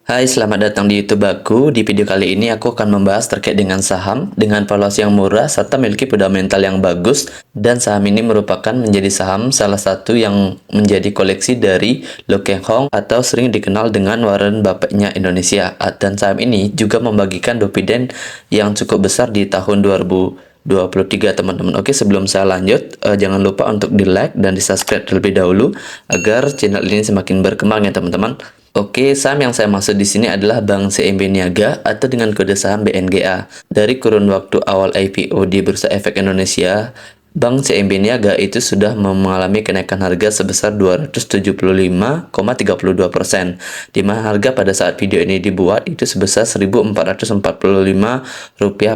Hai, selamat datang di YouTube aku. Di video kali ini aku akan membahas terkait dengan saham dengan valuasi yang murah serta memiliki fundamental yang bagus, dan saham ini merupakan menjadi saham salah satu yang menjadi koleksi dari Lo Keng Hong atau sering dikenal dengan Warren Buffett-nya Indonesia. Dan saham ini juga membagikan dividen yang cukup besar di tahun 2023 teman-teman. Oke, sebelum saya lanjut, jangan lupa untuk di like dan di subscribe terlebih dahulu agar channel ini semakin berkembang ya teman-teman. Oke, saham yang saya maksud di sini adalah Bank CMB Niaga atau dengan kode saham BNGA. Dari kurun waktu awal IPO di Bursa Efek Indonesia, Bank CMB Niaga itu sudah mengalami kenaikan harga sebesar 275,32%, di mana harga pada saat video ini dibuat itu sebesar Rp1.445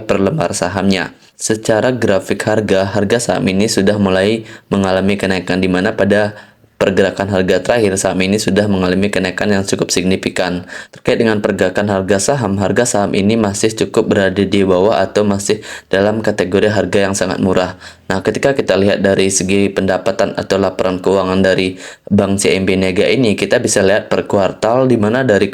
per lembar sahamnya. Secara grafik harga saham ini sudah mulai mengalami kenaikan, di mana pada pergerakan harga terakhir saham ini sudah mengalami kenaikan yang cukup signifikan. Terkait dengan pergerakan harga saham ini masih cukup berada di bawah atau masih dalam kategori harga yang sangat murah. Nah, ketika kita lihat dari segi pendapatan atau laporan keuangan dari Bank CMB Niaga ini, kita bisa lihat per kuartal, di mana dari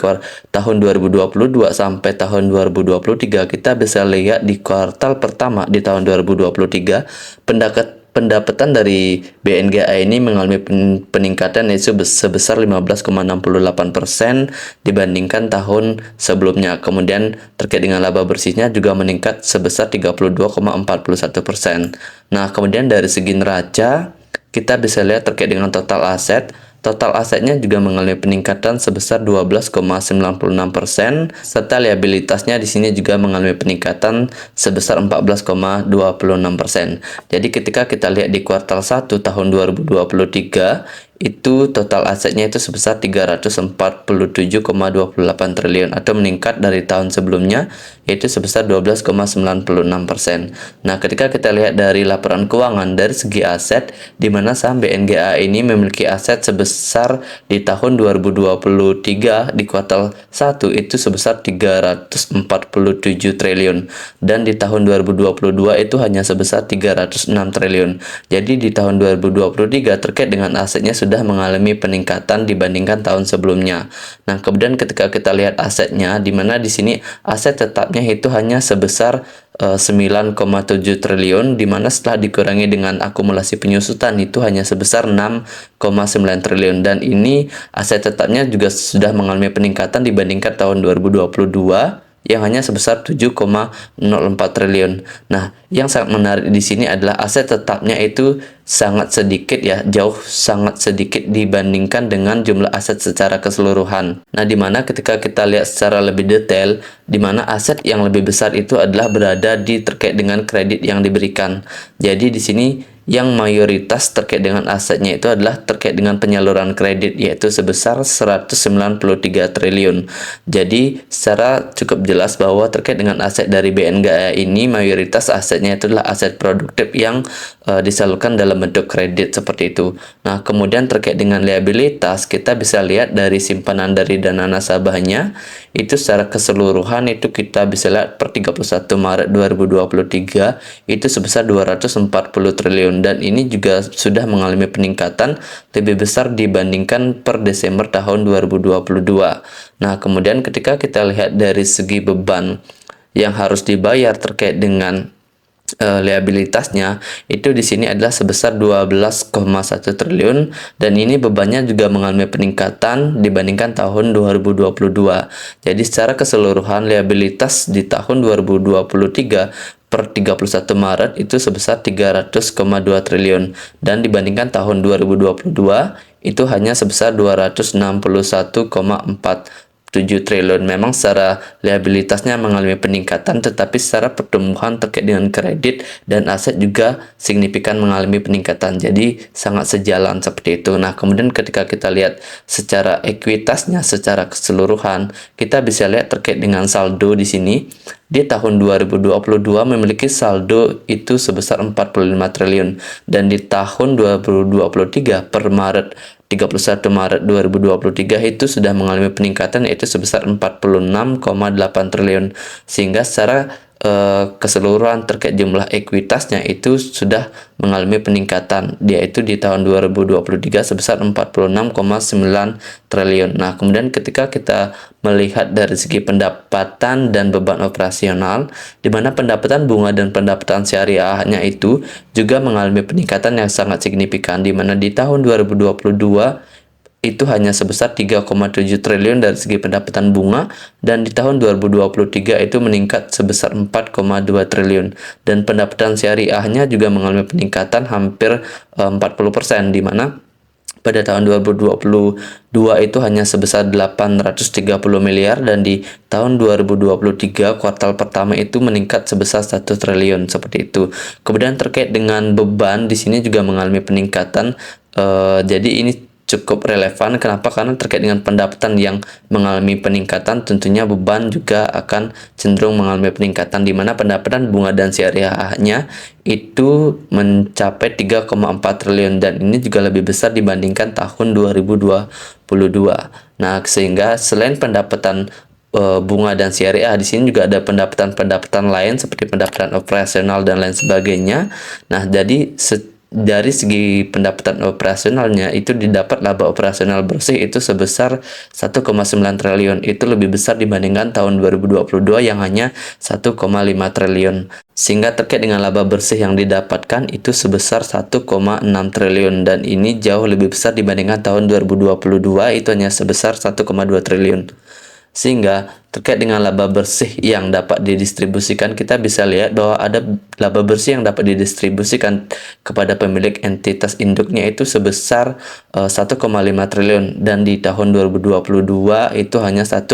tahun 2022 sampai tahun 2023 kita bisa lihat di kuartal pertama di tahun 2023 pendapatan dari BNGA ini mengalami peningkatan yaitu sebesar 15,68% dibandingkan tahun sebelumnya. Kemudian terkait dengan laba bersihnya juga meningkat sebesar 32,41%. Nah, kemudian dari segi neraca kita bisa lihat terkait dengan total aset. Total asetnya juga mengalami peningkatan sebesar 12,96%, serta liabilitasnya di sini juga mengalami peningkatan sebesar 14,26%. Jadi ketika kita lihat di kuartal 1 tahun 2023, itu total asetnya itu sebesar 347,28 triliun atau meningkat dari tahun sebelumnya yaitu sebesar 12,96%. Nah, ketika kita lihat dari laporan keuangan dari segi aset, di mana saham BNGA ini memiliki aset sebesar di tahun 2023 di kuartal 1 itu sebesar 347 triliun, dan di tahun 2022 itu hanya sebesar 306 triliun. Jadi di tahun 2023 terkait dengan asetnya sudah mengalami peningkatan dibandingkan tahun sebelumnya. Nah, kemudian ketika kita lihat asetnya, di mana di sini aset tetapnya itu hanya sebesar 9,7 triliun, di mana setelah dikurangi dengan akumulasi penyusutan itu hanya sebesar 6,9 triliun, dan ini aset tetapnya juga sudah mengalami peningkatan dibandingkan tahun 2022 yang hanya sebesar 7,04 triliun. Nah, yang sangat menarik di sini adalah aset tetapnya itu sangat sedikit ya, jauh sangat sedikit dibandingkan dengan jumlah aset secara keseluruhan. Nah, di mana ketika kita lihat secara lebih detail, di mana aset yang lebih besar itu adalah berada di terkait dengan kredit yang diberikan. Jadi di sini yang mayoritas terkait dengan asetnya itu adalah terkait dengan penyaluran kredit, yaitu sebesar 193 triliun. Jadi secara cukup jelas bahwa terkait dengan aset dari BNGA ini, mayoritas asetnya itu adalah aset produktif yang disalurkan dalam bentuk kredit seperti itu. Nah, kemudian terkait dengan liabilitas, kita bisa lihat dari simpanan dari dana nasabahnya itu secara keseluruhan itu kita bisa lihat per 31 Maret 2023 itu sebesar 240 triliun, dan ini juga sudah mengalami peningkatan lebih besar dibandingkan per Desember tahun 2022. Nah, kemudian ketika kita lihat dari segi beban yang harus dibayar terkait dengan liabilitasnya itu di sini adalah sebesar 12,1 triliun, dan ini bebannya juga mengalami peningkatan dibandingkan tahun 2022. Jadi secara keseluruhan liabilitas di tahun 2023 per 31 Maret itu sebesar 300,2 triliun, dan dibandingkan tahun 2022 itu hanya sebesar 261,47 triliun. Memang secara liabilitasnya mengalami peningkatan, tetapi secara pertumbuhan terkait dengan kredit dan aset juga signifikan mengalami peningkatan. Jadi sangat sejalan seperti itu. Nah, kemudian ketika kita lihat secara ekuitasnya secara keseluruhan, kita bisa lihat terkait dengan saldo di sini. Di tahun 2022 memiliki saldo itu sebesar 45 triliun, dan di tahun 2023 per 31 Maret 2023 itu sudah mengalami peningkatan yaitu sebesar 46,8 triliun, sehingga secara keseluruhan terkait jumlah ekuitasnya itu sudah mengalami peningkatan, yaitu di tahun 2023 sebesar 46,9 triliun. Nah, kemudian ketika kita melihat dari segi pendapatan dan beban operasional, di mana pendapatan bunga dan pendapatan syariahnya itu juga mengalami peningkatan yang sangat signifikan, di mana di tahun 2022 itu hanya sebesar 3,7 triliun dari segi pendapatan bunga, dan di tahun 2023 itu meningkat sebesar 4,2 triliun, dan pendapatan syariahnya juga mengalami peningkatan hampir 40%, di mana pada tahun 2022 itu hanya sebesar 830 miliar, dan di tahun 2023 kuartal pertama itu meningkat sebesar 1 triliun seperti itu. Kemudian terkait dengan beban di sini juga mengalami peningkatan. Jadi ini cukup relevan. Kenapa? Karena terkait dengan pendapatan yang mengalami peningkatan, tentunya beban juga akan cenderung mengalami peningkatan, di mana pendapatan bunga dan syariahnya itu mencapai 3,4 triliun, dan ini juga lebih besar dibandingkan tahun 2022. Nah, sehingga selain pendapatan bunga dan syariah, di sini juga ada pendapatan-pendapatan lain seperti pendapatan operasional dan lain sebagainya. Nah, jadi dari segi pendapatan operasionalnya itu didapat laba operasional bersih itu sebesar 1,9 triliun. Itu lebih besar dibandingkan tahun 2022 yang hanya 1,5 triliun. Sehingga terkait dengan laba bersih yang didapatkan itu sebesar 1,6 triliun, dan ini jauh lebih besar dibandingkan tahun 2022 itu hanya sebesar 1,2 triliun. Sehingga terkait dengan laba bersih yang dapat didistribusikan, kita bisa lihat bahwa ada laba bersih yang dapat didistribusikan kepada pemilik entitas induknya itu sebesar 1,5 triliun, dan di tahun 2022 itu hanya 1,19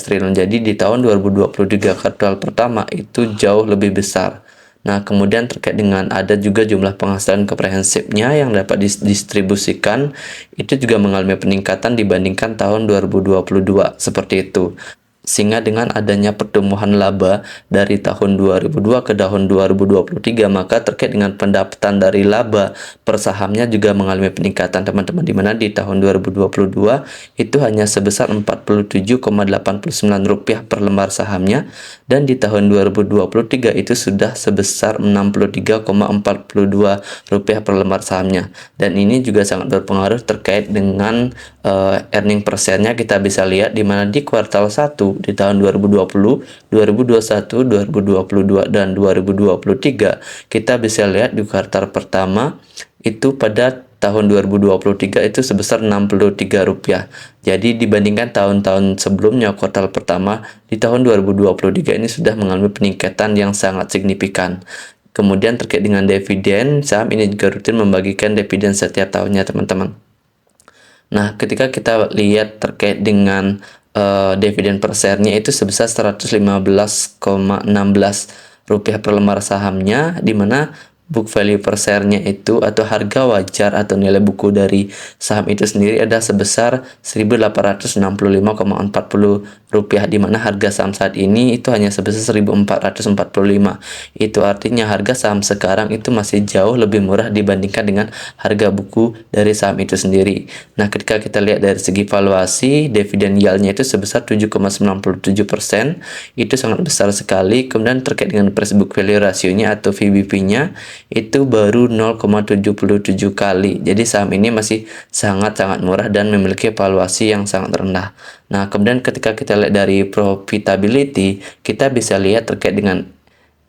triliun. Jadi di tahun 2023 kuartal pertama itu jauh lebih besar. Nah, kemudian terkait dengan ada juga jumlah penghasilan komprehensifnya yang dapat didistribusikan itu juga mengalami peningkatan dibandingkan tahun 2022 seperti itu. Sehingga dengan adanya pertumbuhan laba dari tahun 2002 ke tahun 2023, maka terkait dengan pendapatan dari laba per sahamnya juga mengalami peningkatan, teman-teman, di mana di tahun 2022 itu hanya sebesar Rp47,89 per lembar sahamnya, dan di tahun 2023 itu sudah sebesar Rp63,42 per lembar sahamnya. Dan ini juga sangat berpengaruh terkait dengan earning per share-nya. Kita bisa lihat di mana di kuartal 1 di tahun 2020, 2021, 2022, dan 2023, kita bisa lihat di kuartal pertama itu pada tahun 2023 itu sebesar Rp63. Jadi dibandingkan tahun-tahun sebelumnya kuartal pertama di tahun 2023 ini sudah mengalami peningkatan yang sangat signifikan. Kemudian terkait dengan dividen, saham ini juga rutin membagikan dividen setiap tahunnya, teman-teman. Nah, ketika kita lihat terkait dengan dividen per share-nya itu sebesar Rp115,16 per lembar sahamnya, di mana book value per share-nya itu atau harga wajar atau nilai buku dari saham itu sendiri ada sebesar Rp1.865,40, di mana harga saham saat ini itu hanya sebesar Rp1.445. Itu artinya harga saham sekarang itu masih jauh lebih murah dibandingkan dengan harga buku dari saham itu sendiri. Nah, ketika kita lihat dari segi valuasi, dividen yield-nya itu sebesar 7,97%, itu sangat besar sekali. Kemudian terkait dengan price book value ratio-nya atau VBP-nya itu baru 0,77 kali. Jadi saham ini masih sangat-sangat murah dan memiliki valuasi yang sangat rendah. Nah, kemudian ketika kita lihat dari profitability, kita bisa lihat terkait dengan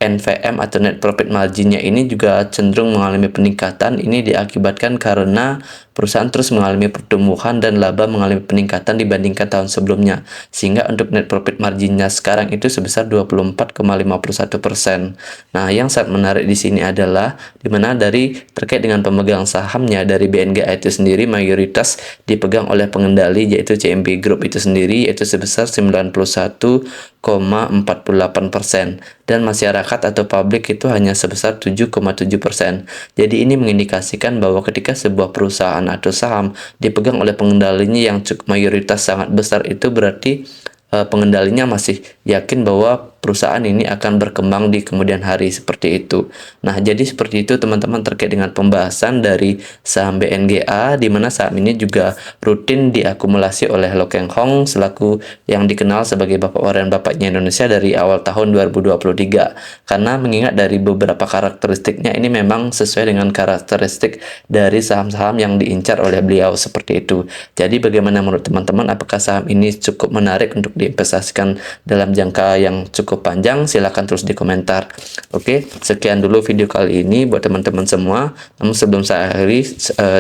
NVM atau net profit margin-nya ini juga cenderung mengalami peningkatan. Ini diakibatkan karena perusahaan terus mengalami pertumbuhan dan laba mengalami peningkatan dibandingkan tahun sebelumnya. Sehingga untuk net profit margin-nya sekarang itu sebesar 24,51%. Nah, yang sangat menarik di sini adalah di mana dari terkait dengan pemegang sahamnya dari BNGA itu sendiri mayoritas dipegang oleh pengendali yaitu CMB Group itu sendiri, yaitu sebesar 91,48%, dan masyarakat atau publik itu hanya sebesar 7,7%. Jadi ini mengindikasikan bahwa ketika sebuah perusahaan atau saham dipegang oleh pengendalinya yang cukup mayoritas sangat besar, itu berarti pengendalinya masih yakin bahwa perusahaan ini akan berkembang di kemudian hari seperti itu. Nah, jadi seperti itu teman-teman terkait dengan pembahasan dari saham BNGA, di mana saham ini juga rutin diakumulasi oleh Lo Keng Hong selaku yang dikenal sebagai Bapak Warren Bapaknya Indonesia dari awal tahun 2023. Karena mengingat dari beberapa karakteristiknya ini memang sesuai dengan karakteristik dari saham-saham yang diincar oleh beliau seperti itu. Jadi bagaimana menurut teman-teman, apakah saham ini cukup menarik untuk diinvestasikan dalam jangka yang cukup panjang? Silahkan terus di komentar. Oke, sekian dulu video kali ini buat teman-teman semua. Namun sebelum saya akhiri,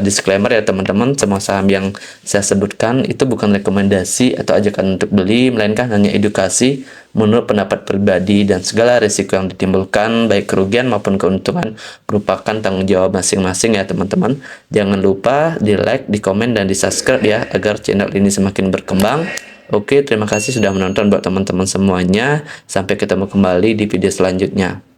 disclaimer ya teman-teman, semua saham yang saya sebutkan itu bukan rekomendasi atau ajakan untuk beli, melainkan hanya edukasi menurut pendapat pribadi, dan segala risiko yang ditimbulkan baik kerugian maupun keuntungan merupakan tanggung jawab masing-masing ya teman-teman. Jangan lupa di like, di komen, dan di subscribe ya agar channel ini semakin berkembang. Oke, terima kasih sudah menonton buat teman-teman semuanya. Sampai ketemu kembali di video selanjutnya.